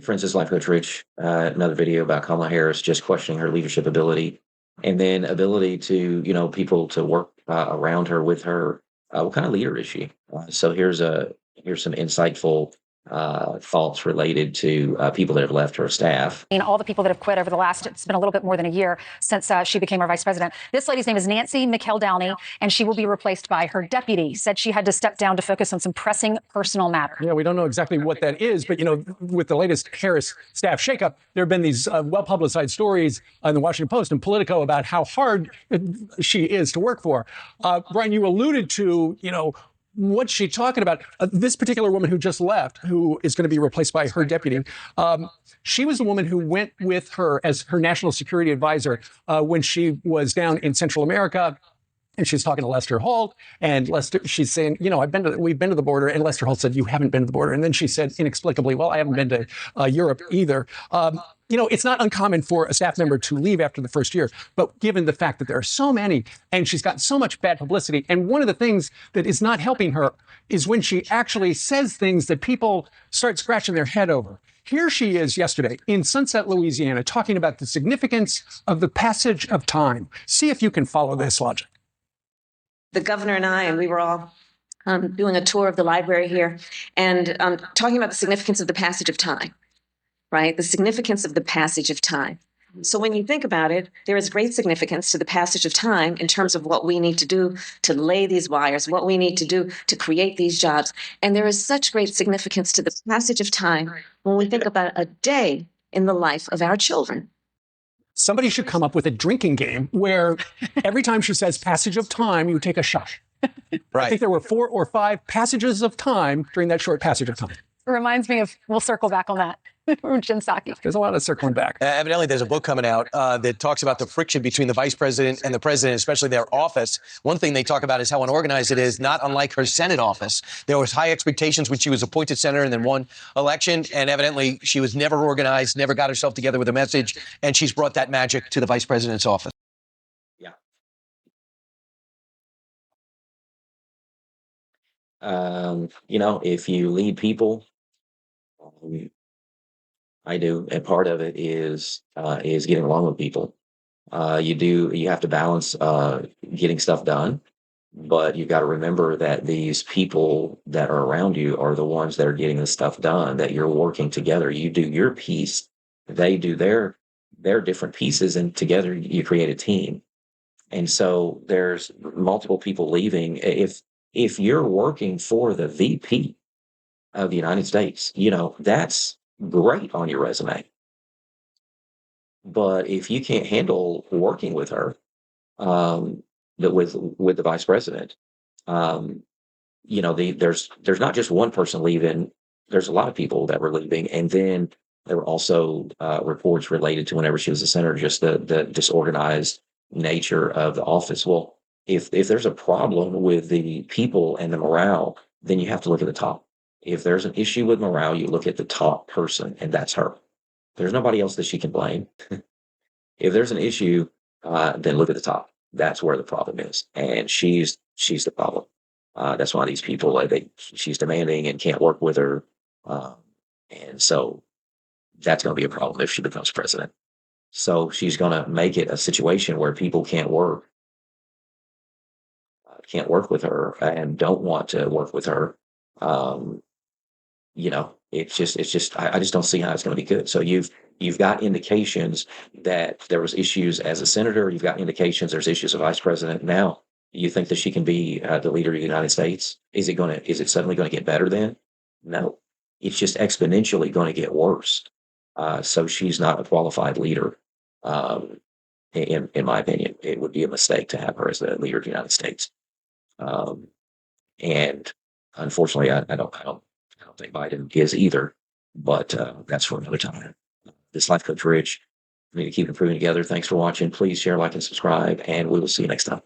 Francis Life Coach Rich, another video about Kamala Harris just questioning her leadership ability, and then ability to people to work around her with her. What kind of leader is she? So here's some insightful thoughts related to people that have left her staff. All the people that have quit over the last, it's been a little bit more than a year since she became our vice president. This lady's name is Nancy McKell-Downey, and she will be replaced by her deputy. Said she had to step down to focus on some pressing personal matters. Yeah, we don't know exactly what that is, but with the latest Harris staff shakeup, there have been these well-publicized stories in the Washington Post and Politico about how hard she is to work for. Brian, you alluded to, what's she talking about? This particular woman who just left, who is going to be replaced by her deputy, she was the woman who went with her as her national security advisor when she was down in Central America. And she's talking to Lester Holt, and she's saying, we've been to the border. And Lester Holt said, you haven't been to the border. And then she said inexplicably, well, I haven't been to Europe either. It's not uncommon for a staff member to leave after the first year, but given the fact that there are so many and she's gotten so much bad publicity, and one of the things that is not helping her is when she actually says things that people start scratching their head over. Here she is yesterday in Sunset, Louisiana, talking about the significance of the passage of time. See if you can follow this logic. The governor and I, and we were all doing a tour of the library here and talking about the significance of the passage of time, right? The significance of the passage of time. So when you think about it, there is great significance to the passage of time in terms of what we need to do to lay these wires, what we need to do to create these jobs. And there is such great significance to the passage of time when we think about a day in the life of our children. Somebody should come up with a drinking game where every time she says passage of time, you take a shot. Right. I think there were 4 or 5 passages of time during that short passage of time. It reminds me of, we'll circle back on that. Jim Psaki. There's a lot of circling back. Evidently, there's a book coming out that talks about the friction between the vice president and the president, especially their office. One thing they talk about is how unorganized it is, not unlike her Senate office. There was high expectations when she was appointed senator and then won election, and evidently she was never organized, never got herself together with a message, and she's brought that magic to the vice president's office. Yeah. If you lead people, I do, and part of it is getting along with people. You have to balance getting stuff done, but you've got to remember that these people that are around you are the ones that are getting the stuff done, that you're working together. You do your piece, they do their different pieces, and together you create a team. And so there's multiple people leaving. If you're working for the VP of the United States, that's great on your resume. But if you can't handle working with her, with the vice president, there's not just one person leaving. There's a lot of people that were leaving, and then there were also reports related to whenever she was a senator, just the disorganized nature of the office. Well, if there's a problem with the people and the morale, then you have to look at the top. If there's an issue with morale, you look at the top person, and that's her. There's nobody else that she can blame. If there's an issue, then look at the top. That's where the problem is, and she's the problem. That's why these people, she's demanding and can't work with her, and so that's going to be a problem if she becomes president. So she's going to make it a situation where people can't work with her and don't want to work with her. It's just I just don't see how it's going to be good. So you've got indications that there was issues as a senator. You've got indications there's issues as vice president. Now you think that she can be the leader of the United States? Is it suddenly going to get better then? No, it's just exponentially going to get worse. So she's not a qualified leader. In my opinion, it would be a mistake to have her as the leader of the United States. And unfortunately, I don't think Biden is either, but that's for another time. This Life Coach Rich. We need to keep improving together. Thanks for watching. Please share, like, and subscribe, and we will see you next time.